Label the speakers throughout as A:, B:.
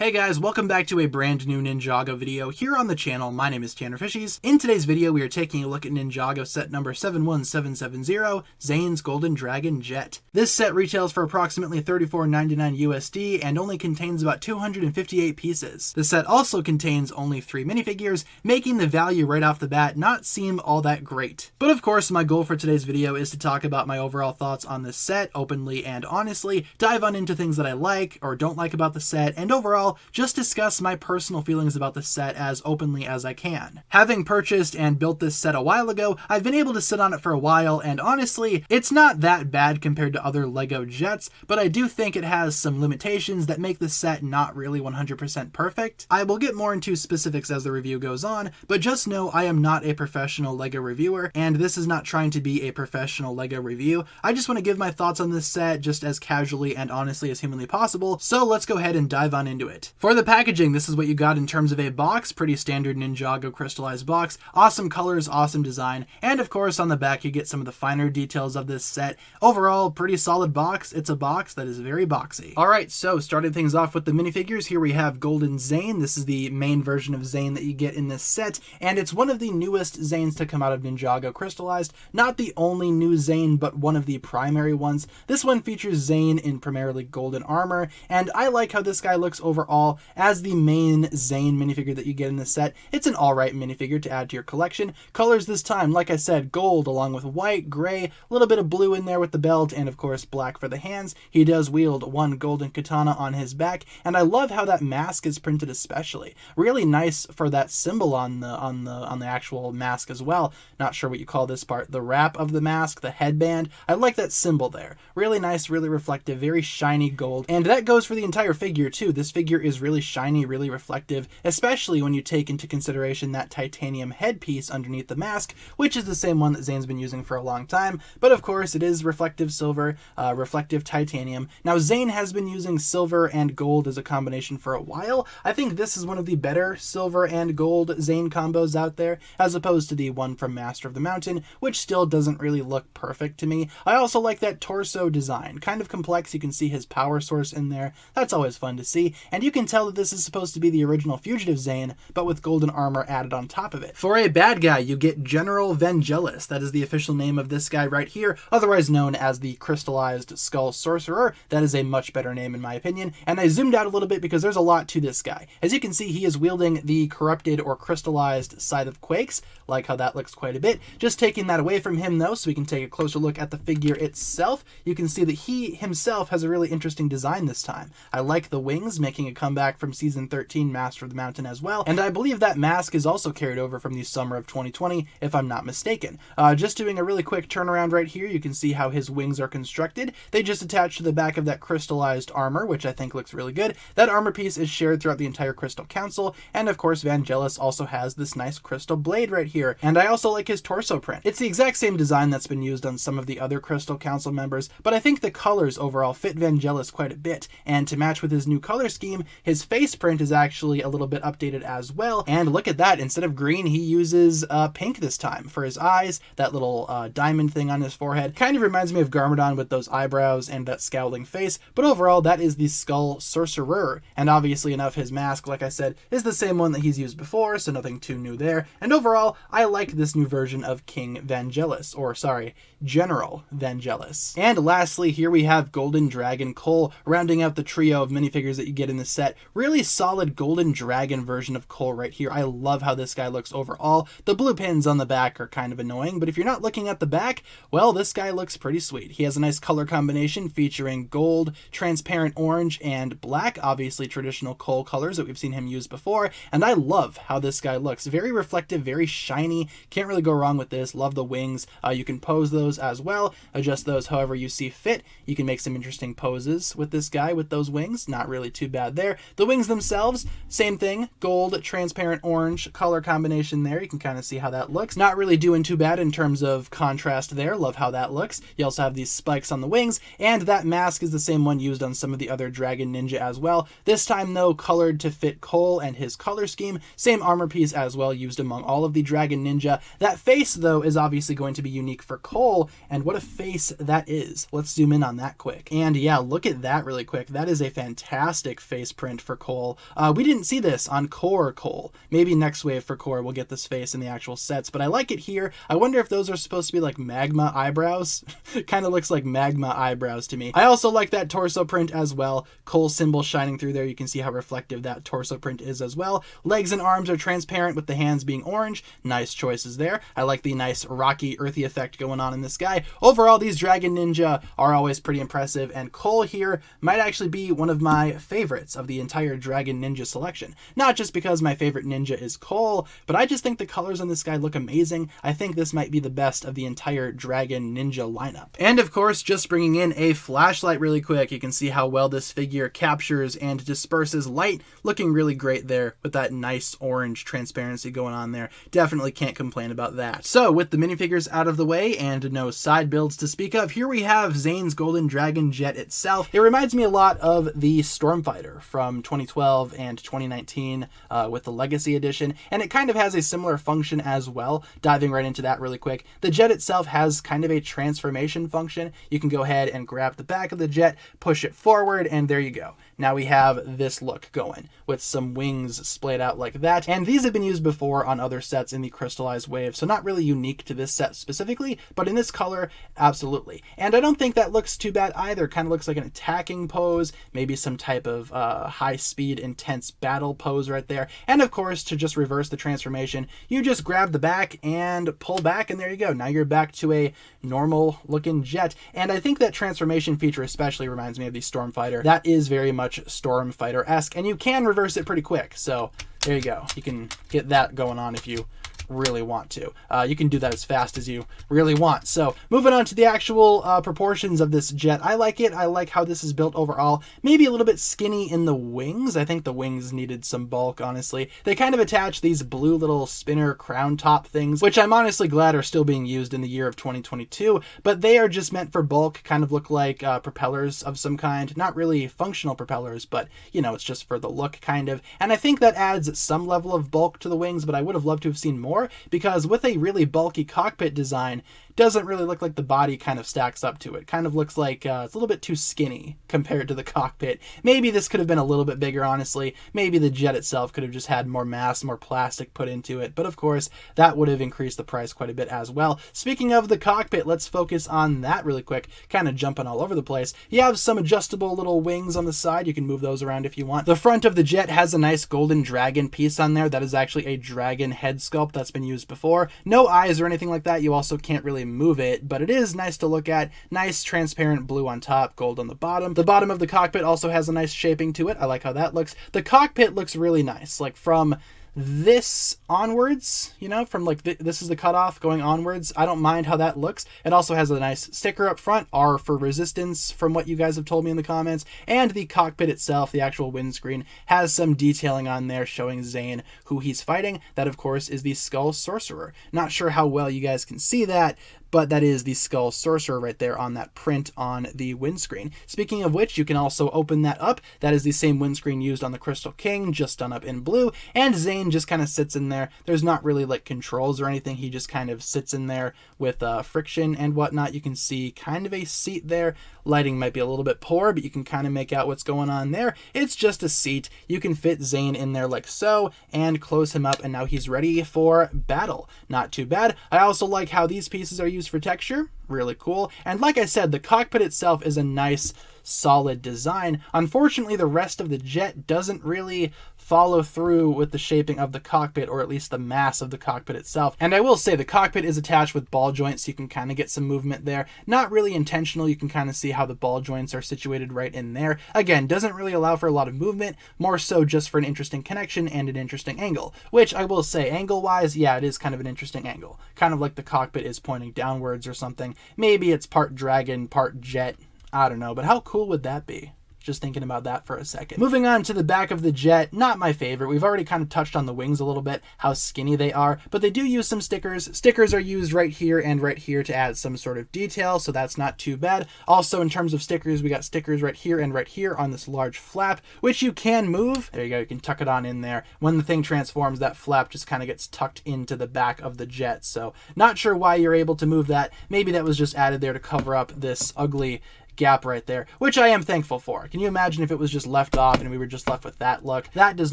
A: Hey guys, welcome back to a brand new Ninjago video here on the channel. My name is TannerFishies. In today's video, we are taking a look at Ninjago set number 71770, Zane's Golden Dragon Jet. This set retails for approximately $34.99 USD and only contains about 258 pieces. The set also contains only 3 minifigures, making the value right off the bat not seem all that great. But of course, my goal for today's video is to talk about my overall thoughts on this set openly and honestly, dive on into things that I like or don't like about the set, and overall, just discuss my personal feelings about the set as openly as I can. Having purchased and built this set a while ago, I've been able to sit on it for a while, and honestly, it's not that bad compared to other LEGO Jets, but I do think it has some limitations that make the set not really 100% perfect. I will get more into specifics as the review goes on, but just know I am not a professional LEGO reviewer, and this is not trying to be a professional LEGO review. I just want to give my thoughts on this set just as casually and honestly as humanly possible, so let's go ahead and dive on into it. For the packaging, this is what you got in terms of a box, pretty standard Ninjago Crystalized box, awesome colors, awesome design, and of course on the back you get some of the finer details of this set. Overall, pretty solid box. It's a box that is very boxy. Alright, so starting things off with the minifigures, here we have Golden Zane. This is the main version of Zane that you get in this set, and it's one of the newest Zanes to come out of Ninjago Crystalized. Not the only new Zane, but one of the primary ones. This one features Zane in primarily golden armor, and I like how this guy looks overall. As the main Zane minifigure that you get in this set, it's an alright minifigure to add to your collection. Colors this time, like I said, gold along with white, gray, a little bit of blue in there with the belt, and of course black for the hands. He does wield one golden katana on his back, and I love how that mask is printed especially. Really nice for that symbol on the actual mask as well. Not sure what you call this part. The wrap of the mask, the headband. I like that symbol there. Really nice, really reflective, very shiny gold. And that goes for the entire figure too. This figure is really shiny, really reflective, especially when you take into consideration that titanium headpiece underneath the mask, which is the same one that Zane's been using for a long time, but of course it is reflective silver, reflective titanium. Now Zane has been using silver and gold as a combination for a while. I think this is one of the better silver and gold Zane combos out there, as opposed to the one from Master of the Mountain, which still doesn't really look perfect to me. I also like that torso design, kind of complex. You can see his power source in there. That's always fun to see, and you can tell that this is supposed to be the original Fugitive Zane, but with golden armor added on top of it. For a bad guy, you get General Vangelis. That is the official name of this guy right here, otherwise known as the Crystalized Skull Sorcerer. That is a much better name in my opinion, and I zoomed out a little bit because there's a lot to this guy. As you can see, he is wielding the corrupted or crystallized Scythe of Quakes. Like how that looks quite a bit. Just taking that away from him though, so we can take a closer look at the figure itself, you can see that he himself has a really interesting design this time. I like the wings, making a comeback from Season 13 Master of the Mountain as well, and I believe that mask is also carried over from the summer of 2020, if I'm not mistaken. Just doing a really quick turnaround right here, you can see how his wings are constructed. They just attach to the back of that crystallized armor, which I think looks really good. That armor piece is shared throughout the entire Crystal Council, and of course Vangelis also has this nice crystal blade right here, and I also like his torso print. It's the exact same design that's been used on some of the other Crystal Council members, but I think the colors overall fit Vangelis quite a bit, and to match with his new color scheme, his face print is actually a little bit updated as well, and look at that, instead of green he uses pink this time for his eyes. That little diamond thing on his forehead kind of reminds me of Garmadon with those eyebrows and that scowling face, but overall that is the Skull Sorcerer, and obviously enough his mask, like I said, is the same one that he's used before, so nothing too new there, and overall I like this new version of King Vangelis, or sorry, General Vangelis. And lastly, here we have Golden Dragon Cole, rounding out the trio of minifigures that you get in this set. Really solid Golden Dragon version of Cole right here. I love how this guy looks overall. The blue pins on the back are kind of annoying, but if you're not looking at the back, well, this guy looks pretty sweet. He has a nice color combination featuring gold, transparent orange, and black, obviously traditional Cole colors that we've seen him use before, and I love how this guy looks. Very reflective, very shiny. Can't really go wrong with this. Love the wings. You can pose those as well, adjust those however you see fit. You can make some interesting poses with this guy with those wings. Not really too bad there. The wings themselves, same thing. Gold, transparent orange color combination there. You can kind of see how that looks. Not really doing too bad in terms of contrast there. Love how that looks. You also have these spikes on the wings, and that mask is the same one used on some of the other Dragon Ninja as well. This time though, colored to fit Cole and his color scheme. Same armor piece as well, used among all of the Dragon Ninja. That face though is obviously going to be unique for Cole, and what a face that is. Let's zoom in on that quick. And yeah, look at that really quick. That is a fantastic face face print for Cole. We didn't see this on Core Cole. Maybe next wave for Core we'll get this face in the actual sets, but I like it here. I wonder if those are supposed to be like magma eyebrows. Kind of looks like magma eyebrows to me. I also like that torso print as well. Cole symbol shining through there. You can see how reflective that torso print is as well. Legs and arms are transparent with the hands being orange. Nice choices there. I like the nice rocky, earthy effect going on in this guy. Overall, these Dragon Ninja are always pretty impressive, and Cole here might actually be one of my favorites of the entire Dragon Ninja selection. Not just because my favorite ninja is Cole, but I just think the colors on this guy look amazing. I think this might be the best of the entire Dragon Ninja lineup. And of course, just bringing in a flashlight really quick, you can see how well this figure captures and disperses light. Looking really great there with that nice orange transparency going on there. Definitely can't complain about that. So with the minifigures out of the way and no side builds to speak of, here we have Zane's Golden Dragon Jet itself. It reminds me a lot of the Stormfighter from 2012 and 2019 with the Legacy Edition, and it kind of has a similar function as well. Diving right into that really quick, the jet itself has kind of a transformation function. You can go ahead and grab the back of the jet, push it forward, and there you go. Now we have this look going with some wings splayed out like that. And these have been used before on other sets in the Crystalized wave, so not really unique to this set specifically, but in this color, absolutely. And I don't think that looks too bad either. Kind of looks like an attacking pose, maybe some type of high-speed, intense battle pose right there. And of course, to just reverse the transformation, you just grab the back and pull back, and there you go. Now you're back to a normal-looking jet. And I think that transformation feature especially reminds me of the Stormfighter. That is very much Stormfighter-esque, and you can reverse it pretty quick. So there you go. You can get that going on if you really want to. You can do that as fast as you really want. So moving on to the actual proportions of this jet, I like it. I like how this is built overall. Maybe a little bit skinny in the wings. I think the wings needed some bulk, honestly. They kind of attach these blue little spinner crown top things, which I'm honestly glad are still being used in the year of 2022, but they are just meant for bulk, kind of look like propellers of some kind. Not really functional propellers, but you know, it's just for the look kind of. And I think that adds some level of bulk to the wings, but I would have loved to have seen more, because with a really bulky cockpit design, doesn't really look like the body kind of stacks up to it. Kind of looks like it's a little bit too skinny compared to the cockpit. Maybe this could have been a little bit bigger, honestly. Maybe the jet itself could have just had more mass, more plastic put into it. But of course, that would have increased the price quite a bit as well. Speaking of the cockpit, let's focus on that really quick. Kind of jumping all over the place. You have some adjustable little wings on the side. You can move those around if you want. The front of the jet has a nice golden dragon piece on there. That is actually a dragon head sculpt that's been used before. No eyes or anything like that. You also can't really move it, but it is nice to look at. Nice transparent blue on top, gold on the bottom. The bottom of the cockpit also has a nice shaping to it. I like how that looks. The cockpit looks really nice, like from this onwards, you know, from like this is the cutoff going onwards. I don't mind how that looks. It also has a nice sticker up front, R for resistance, from what you guys have told me in the comments. And the cockpit itself, the actual windscreen, has some detailing on there showing Zane who he's fighting. That of course is the Skull Sorcerer. Not sure how well you guys can see that, but that is the Skull Sorcerer right there on that print on the windscreen. Speaking of which, you can also open that up. That is the same windscreen used on the Crystal King, just done up in blue, and Zane just kind of sits in there. There's not really like controls or anything. He just kind of sits in there with friction and whatnot. You can see kind of a seat there. Lighting might be a little bit poor, but you can kind of make out what's going on there. It's just a seat. You can fit Zane in there like so and close him up, and now he's ready for battle. Not too bad. I also like how these pieces are used for texture. Really cool. And like I said, the cockpit itself is a nice solid design. Unfortunately, the rest of the jet doesn't really follow through with the shaping of the cockpit, or at least the mass of the cockpit itself. And I will say the cockpit is attached with ball joints, so you can kind of get some movement there. Not really intentional. You can kind of see how the ball joints are situated right in there. Again, doesn't really allow for a lot of movement, more so just for an interesting connection and an interesting angle, which I will say angle-wise, yeah, it is kind of an interesting angle. Kind of like the cockpit is pointing downwards or something. Maybe it's part dragon, part jet. I don't know, but how cool would that be? Just thinking about that for a second. Moving on to the back of the jet, not my favorite. We've already kind of touched on the wings a little bit, how skinny they are, but they do use some stickers. Stickers are used right here and right here to add some sort of detail, so that's not too bad. Also, in terms of stickers, we got stickers right here and right here on this large flap, which you can move. There you go, you can tuck it on in there. When the thing transforms, that flap just kind of gets tucked into the back of the jet, so not sure why you're able to move that. Maybe that was just added there to cover up this ugly gap right there, which I am thankful for. Can you imagine if it was just left off and we were just left with that look? That does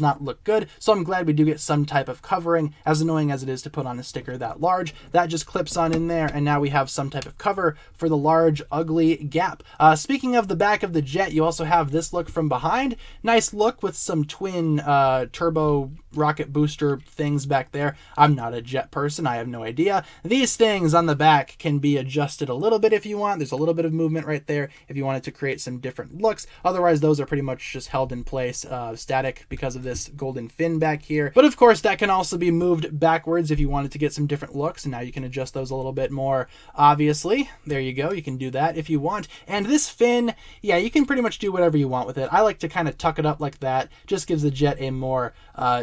A: not look good, so I'm glad we do get some type of covering. As annoying as it is to put on a sticker that large, that just clips on in there, and now we have some type of cover for the large, ugly gap. Speaking of the back of the jet, you also have this look from behind. Nice look with some twin turbo rocket booster things back there. I'm not a jet person, I have no idea. These things on the back can be adjusted a little bit if you want. There's a little bit of movement right there if you wanted to create some different looks. Otherwise, those are pretty much just held in place static because of this golden fin back here. But of course, that can also be moved backwards if you wanted to get some different looks, and now you can adjust those a little bit more obviously. There you go, you can do that if you want. And this fin, yeah, you can pretty much do whatever you want with it. I like to kind of tuck it up like that, just gives the jet a more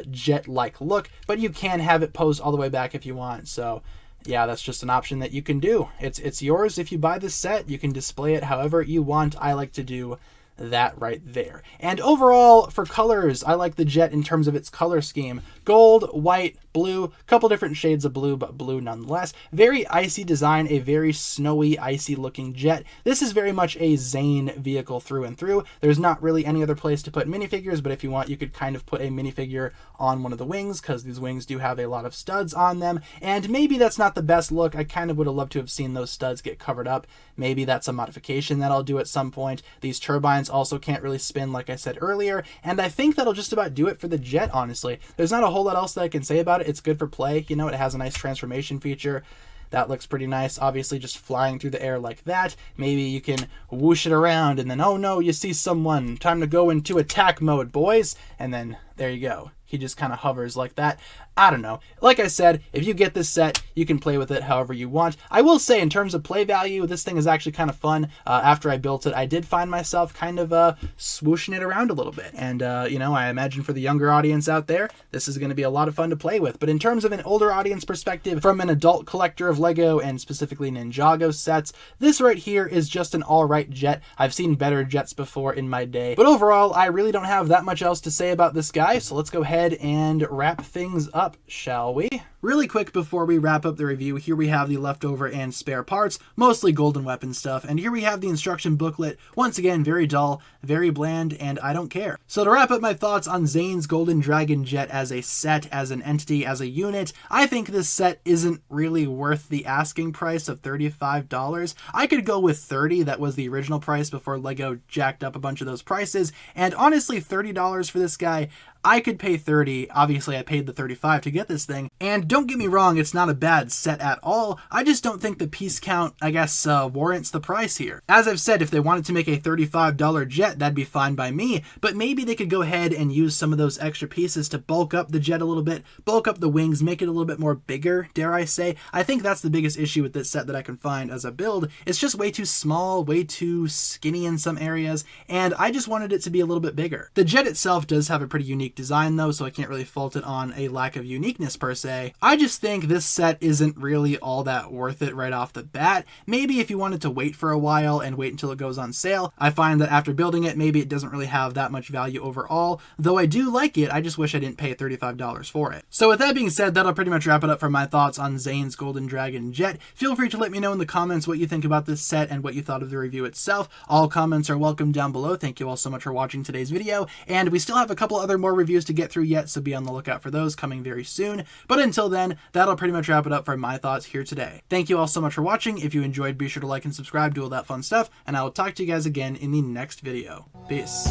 A: jet-like look, but you can have it posed all the way back if you want. So yeah, that's just an option that you can do. It's yours. If you buy this set, you can display it however you want. I like to do that right there. And overall, for colors, I like the jet in terms of its color scheme. Gold, white, blue, couple different shades of blue, but blue nonetheless. Very icy design, a very snowy, icy looking jet. This is very much a Zane vehicle through and through. There's not really any other place to put minifigures, but if you want, you could kind of put a minifigure on one of the wings, because these wings do have a lot of studs on them. And maybe that's not the best look. I kind of would have loved to have seen those studs get covered up. Maybe that's a modification that I'll do at some point. These turbines also can't really spin, like I said earlier, and I think that'll just about do it for the jet, honestly. There's not a whole lot else that I can say about it. It's good for play, you know, it has a nice transformation feature. That looks pretty nice. Obviously, just flying through the air like that. Maybe you can whoosh it around, and then, oh no, you see someone. Time to go into attack mode, boys. And then, there you go. He just kind of hovers like that. I don't know. Like I said, if you get this set, you can play with it however you want. I will say, in terms of play value, this thing is actually kind of fun. After I built it, I did find myself kind of swooshing it around a little bit. And, you know, I imagine for the younger audience out there, this is going to be a lot of fun to play with. But in terms of an older audience perspective, from an adult collector of Lego and specifically Ninjago sets, this right here is just an alright jet. I've seen better jets before in my day. But overall, I really don't have that much else to say about this guy, so let's go ahead and wrap things up, shall we? Really quick before we wrap up the review, here we have the leftover and spare parts, mostly golden weapon stuff, and here we have the instruction booklet. Once again, very dull, very bland, and I don't care. So to wrap up my thoughts on Zane's Golden Dragon Jet as a set, as an entity, as a unit, I think this set isn't really worth the asking price of $35. I could go with $30, that was the original price before Lego jacked up a bunch of those prices, and honestly, $30 for this guy, I could pay $30. Obviously, I paid the $35 to get this thing. And don't get me wrong, it's not a bad set at all. I just don't think the piece count, I guess, warrants the price here. As I've said, if they wanted to make a $35 jet, that'd be fine by me. But maybe they could go ahead and use some of those extra pieces to bulk up the jet a little bit, bulk up the wings, make it a little bit more bigger, dare I say. I think that's the biggest issue with this set that I can find as a build. It's just way too small, way too skinny in some areas, and I just wanted it to be a little bit bigger. The jet itself does have a pretty unique design though, so I can't really fault it on a lack of uniqueness per se. I just think this set isn't really all that worth it right off the bat. Maybe if you wanted to wait for a while and wait until it goes on sale. I find that after building it, maybe it doesn't really have that much value overall, though I do like it. I just wish I didn't pay $35 for it. So with that being said, that'll pretty much wrap it up for my thoughts on Zane's Golden Dragon Jet. Feel free to let me know in the comments what you think about this set and what you thought of the review itself. All comments are welcome down below. Thank you all so much for watching today's video, and we still have a couple other more reviews to get through yet, so be on the lookout for those coming very soon. But until then, that'll pretty much wrap it up for my thoughts here today. Thank you all so much for watching. If you enjoyed, be sure to like and subscribe, do all that fun stuff, and I will talk to you guys again in the next video. Peace.